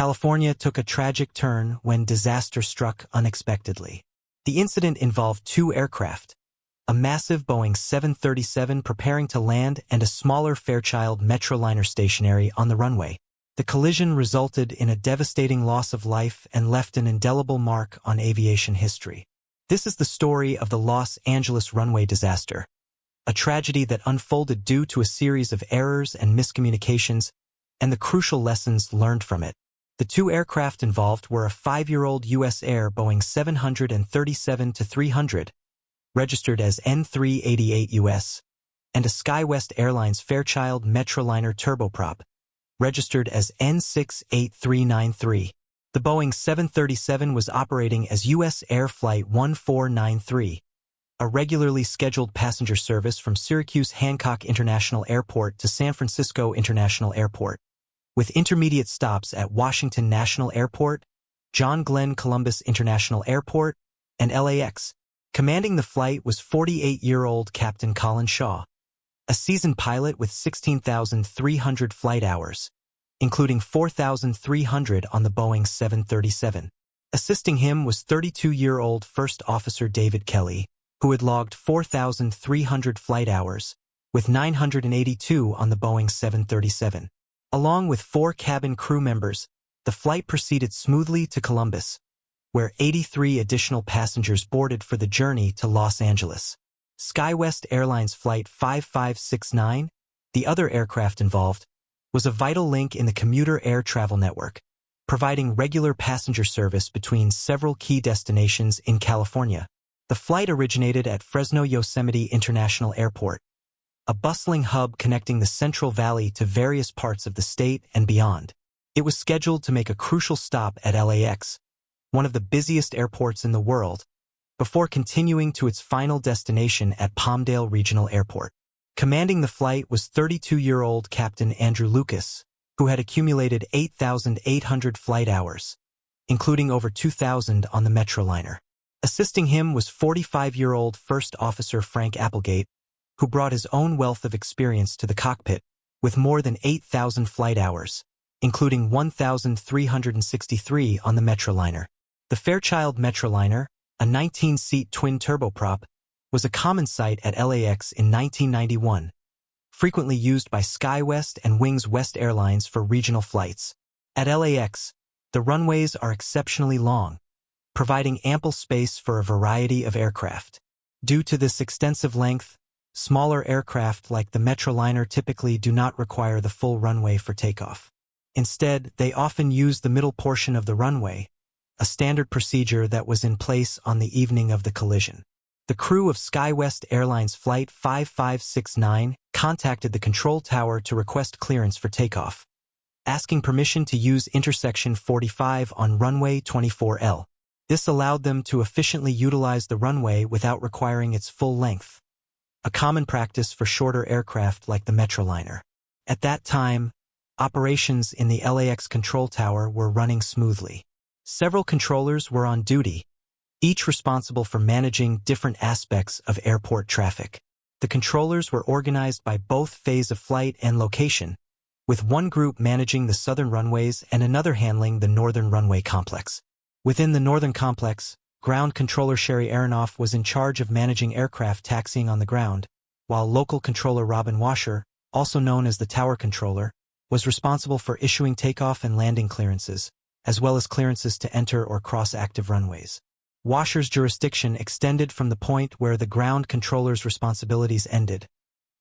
California took a tragic turn when disaster struck unexpectedly. The incident involved two aircraft, a massive Boeing 737 preparing to land and a smaller Fairchild Metroliner stationary on the runway. The collision resulted in a devastating loss of life and left an indelible mark on aviation history. This is the story of the Los Angeles runway disaster, a tragedy that unfolded due to a series of errors and miscommunications and the crucial lessons learned from it. The two aircraft involved were a 5-year-old U.S. Air Boeing 737-300, registered as N388 US, and a SkyWest Airlines Fairchild Metroliner turboprop, registered as N68393. The Boeing 737 was operating as U.S. Air Flight 1493, a regularly scheduled passenger service from Syracuse Hancock International Airport to San Francisco International Airport, with intermediate stops at Washington National Airport, John Glenn Columbus International Airport, and LAX. Commanding the flight was 48-year-old Captain Colin Shaw, a seasoned pilot with 16,300 flight hours, including 4,300 on the Boeing 737. Assisting him was 32-year-old First Officer David Kelly, who had logged 4,300 flight hours, with 982 on the Boeing 737. Along with 4 cabin crew members, the flight proceeded smoothly to Columbus, where 83 additional passengers boarded for the journey to Los Angeles. SkyWest Airlines Flight 5569, the other aircraft involved, was a vital link in the commuter air travel network, providing regular passenger service between several key destinations in California. The flight originated at Fresno Yosemite International Airport, a bustling hub connecting the Central Valley to various parts of the state and beyond. It was scheduled to make a crucial stop at LAX, one of the busiest airports in the world, before continuing to its final destination at Palmdale Regional Airport. Commanding the flight was 32-year-old Captain Andrew Lucas, who had accumulated 8,800 flight hours, including over 2,000 on the Metroliner. Assisting him was 45-year-old First Officer Frank Applegate, who brought his own wealth of experience to the cockpit, with more than 8,000 flight hours, including 1,363 on the Metroliner. The Fairchild Metroliner, a 19-seat twin turboprop, was a common sight at LAX in 1991, frequently used by SkyWest and Wings West Airlines for regional flights. At LAX, the runways are exceptionally long, providing ample space for a variety of aircraft. Due to this extensive length, smaller aircraft like the Metroliner typically do not require the full runway for takeoff. Instead, they often use the middle portion of the runway, a standard procedure that was in place on the evening of the collision. The crew of SkyWest Airlines Flight 5569 contacted the control tower to request clearance for takeoff, asking permission to use intersection 45 on runway 24L. This allowed them to efficiently utilize the runway without requiring its full length, a common practice for shorter aircraft like the Metroliner. At that time, operations in the LAX control tower were running smoothly. Several controllers were on duty, each responsible for managing different aspects of airport traffic. The controllers were organized by both phase of flight and location, with one group managing the southern runways and another handling the northern runway complex. Within the northern complex, ground controller Sherry Aronoff was in charge of managing aircraft taxiing on the ground, while local controller Robin Washer, also known as the tower controller, was responsible for issuing takeoff and landing clearances, as well as clearances to enter or cross active runways. Washer's jurisdiction extended from the point where the ground controller's responsibilities ended,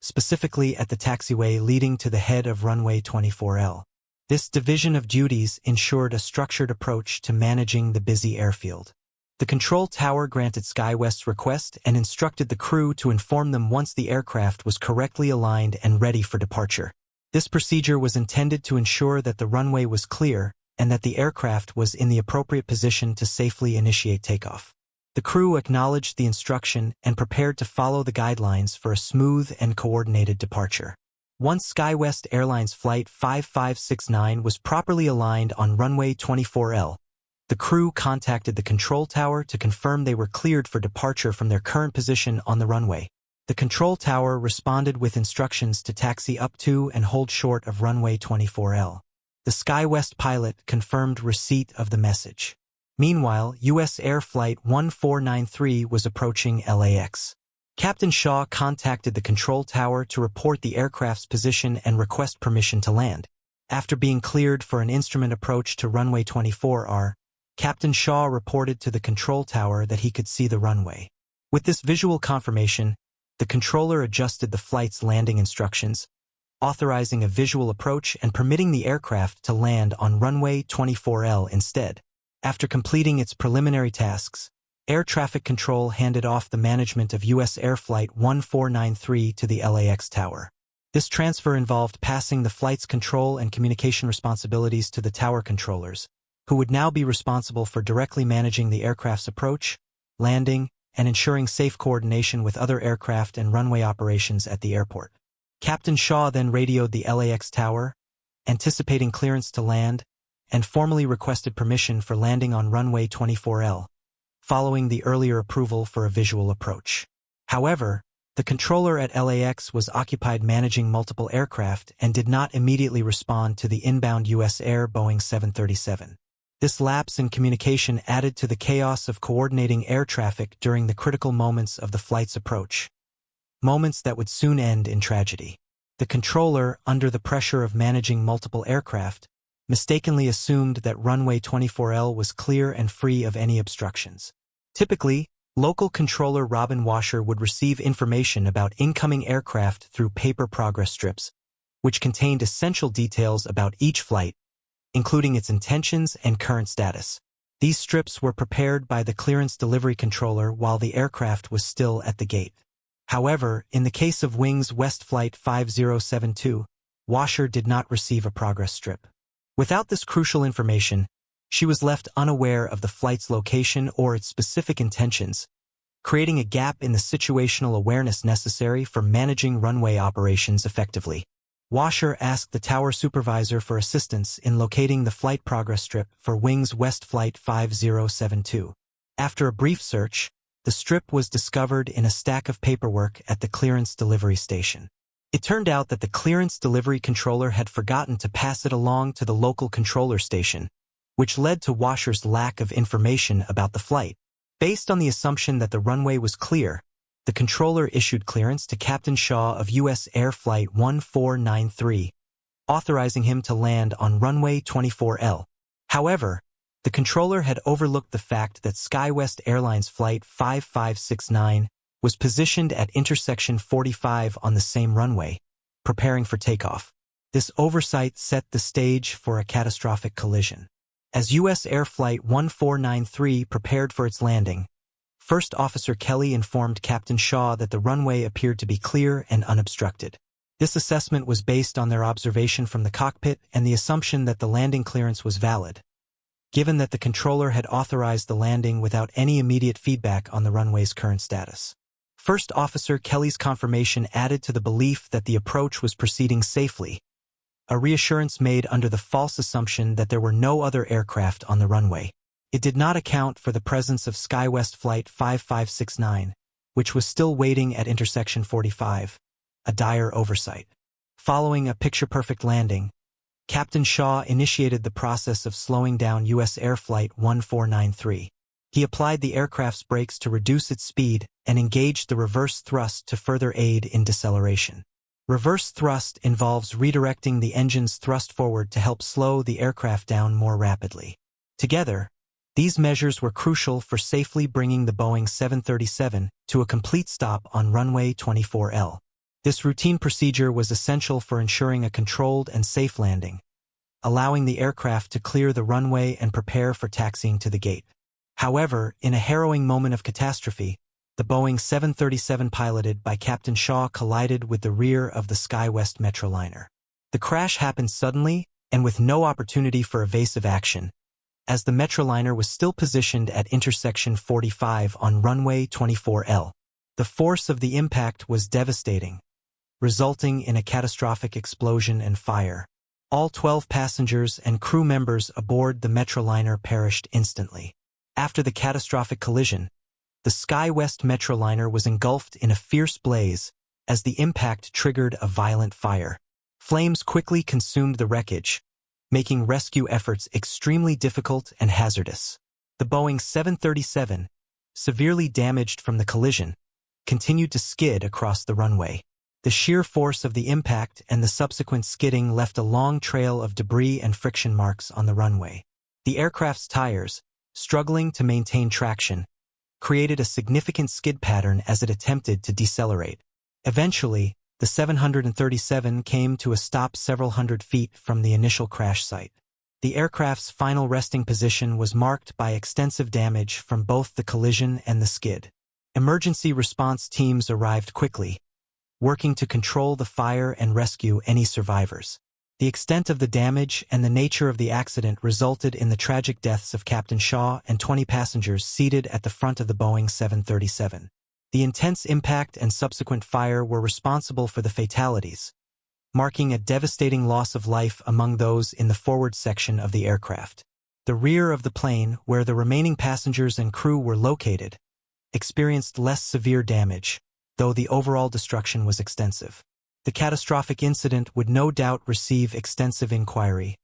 specifically at the taxiway leading to the head of runway 24L. This division of duties ensured a structured approach to managing the busy airfield. The control tower granted SkyWest's request and instructed the crew to inform them once the aircraft was correctly aligned and ready for departure. This procedure was intended to ensure that the runway was clear and that the aircraft was in the appropriate position to safely initiate takeoff. The crew acknowledged the instruction and prepared to follow the guidelines for a smooth and coordinated departure. Once SkyWest Airlines Flight 5569 was properly aligned on runway 24L, the crew contacted the control tower to confirm they were cleared for departure from their current position on the runway. The control tower responded with instructions to taxi up to and hold short of runway 24L. The SkyWest pilot confirmed receipt of the message. Meanwhile, U.S. Air Flight 1493 was approaching LAX. Captain Shaw contacted the control tower to report the aircraft's position and request permission to land. After being cleared for an instrument approach to runway 24R, Captain Shaw reported to the control tower that he could see the runway. With this visual confirmation, the controller adjusted the flight's landing instructions, authorizing a visual approach and permitting the aircraft to land on runway 24L instead. After completing its preliminary tasks, Air Traffic Control handed off the management of U.S. Air Flight 1493 to the LAX tower. This transfer involved passing the flight's control and communication responsibilities to the tower controllers, who would now be responsible for directly managing the aircraft's approach, landing, and ensuring safe coordination with other aircraft and runway operations at the airport. Captain Shaw then radioed the LAX tower, anticipating clearance to land, and formally requested permission for landing on runway 24L, following the earlier approval for a visual approach. However, the controller at LAX was occupied managing multiple aircraft and did not immediately respond to the inbound U.S. Air Boeing 737. This lapse in communication added to the chaos of coordinating air traffic during the critical moments of the flight's approach, moments that would soon end in tragedy. The controller, under the pressure of managing multiple aircraft, mistakenly assumed that runway 24L was clear and free of any obstructions. Typically, local controller Robin Washer would receive information about incoming aircraft through paper progress strips, which contained essential details about each flight, including its intentions and current status. These strips were prepared by the clearance delivery controller while the aircraft was still at the gate. However, in the case of Wing's West Flight 5072, Washer did not receive a progress strip. Without this crucial information, she was left unaware of the flight's location or its specific intentions, creating a gap in the situational awareness necessary for managing runway operations effectively. Washer asked the tower supervisor for assistance in locating the flight progress strip for Wing's West Flight 5072. After a brief search, the strip was discovered in a stack of paperwork at the clearance delivery station. It turned out that the clearance delivery controller had forgotten to pass it along to the local controller station, which led to Washer's lack of information about the flight. Based on the assumption that the runway was clear, the controller issued clearance to Captain Shaw of U.S. Air Flight 1493, authorizing him to land on runway 24L. However, the controller had overlooked the fact that SkyWest Airlines Flight 5569 was positioned at intersection 45 on the same runway, preparing for takeoff. This oversight set the stage for a catastrophic collision. As U.S. Air Flight 1493 prepared for its landing, First Officer Kelly informed Captain Shaw that the runway appeared to be clear and unobstructed. This assessment was based on their observation from the cockpit and the assumption that the landing clearance was valid, given that the controller had authorized the landing without any immediate feedback on the runway's current status. First Officer Kelly's confirmation added to the belief that the approach was proceeding safely, a reassurance made under the false assumption that there were no other aircraft on the runway. It did not account for the presence of SkyWest Flight 5569, which was still waiting at intersection 45, a dire oversight. Following a picture-perfect landing, Captain Shaw initiated the process of slowing down U.S. Air Flight 1493. He applied the aircraft's brakes to reduce its speed and engaged the reverse thrust to further aid in deceleration. Reverse thrust involves redirecting the engine's thrust forward to help slow the aircraft down more rapidly. Together, these measures were crucial for safely bringing the Boeing 737 to a complete stop on runway 24L. This routine procedure was essential for ensuring a controlled and safe landing, allowing the aircraft to clear the runway and prepare for taxiing to the gate. However, in a harrowing moment of catastrophe, the Boeing 737 piloted by Captain Shaw collided with the rear of the SkyWest Metroliner. The crash happened suddenly and with no opportunity for evasive action, as the Metroliner was still positioned at intersection 45 on runway 24L. The force of the impact was devastating, resulting in a catastrophic explosion and fire. All 12 passengers and crew members aboard the Metroliner perished instantly. After the catastrophic collision, the SkyWest Metroliner was engulfed in a fierce blaze as the impact triggered a violent fire. Flames quickly consumed the wreckage, making rescue efforts extremely difficult and hazardous. The Boeing 737, severely damaged from the collision, continued to skid across the runway. The sheer force of the impact and the subsequent skidding left a long trail of debris and friction marks on the runway. The aircraft's tires, struggling to maintain traction, created a significant skid pattern as it attempted to decelerate. Eventually, the 737 came to a stop several hundred feet from the initial crash site. The aircraft's final resting position was marked by extensive damage from both the collision and the skid. Emergency response teams arrived quickly, working to control the fire and rescue any survivors. The extent of the damage and the nature of the accident resulted in the tragic deaths of Captain Shaw and 20 passengers seated at the front of the Boeing 737. The intense impact and subsequent fire were responsible for the fatalities, marking a devastating loss of life among those in the forward section of the aircraft. The rear of the plane, where the remaining passengers and crew were located, experienced less severe damage, though the overall destruction was extensive. The catastrophic incident would no doubt receive extensive inquiry,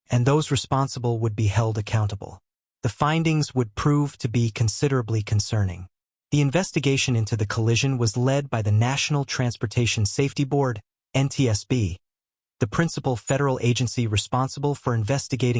and those responsible would be held accountable. The findings would prove to be considerably concerning. The investigation into the collision was led by the National Transportation Safety Board, NTSB, the principal federal agency responsible for investigating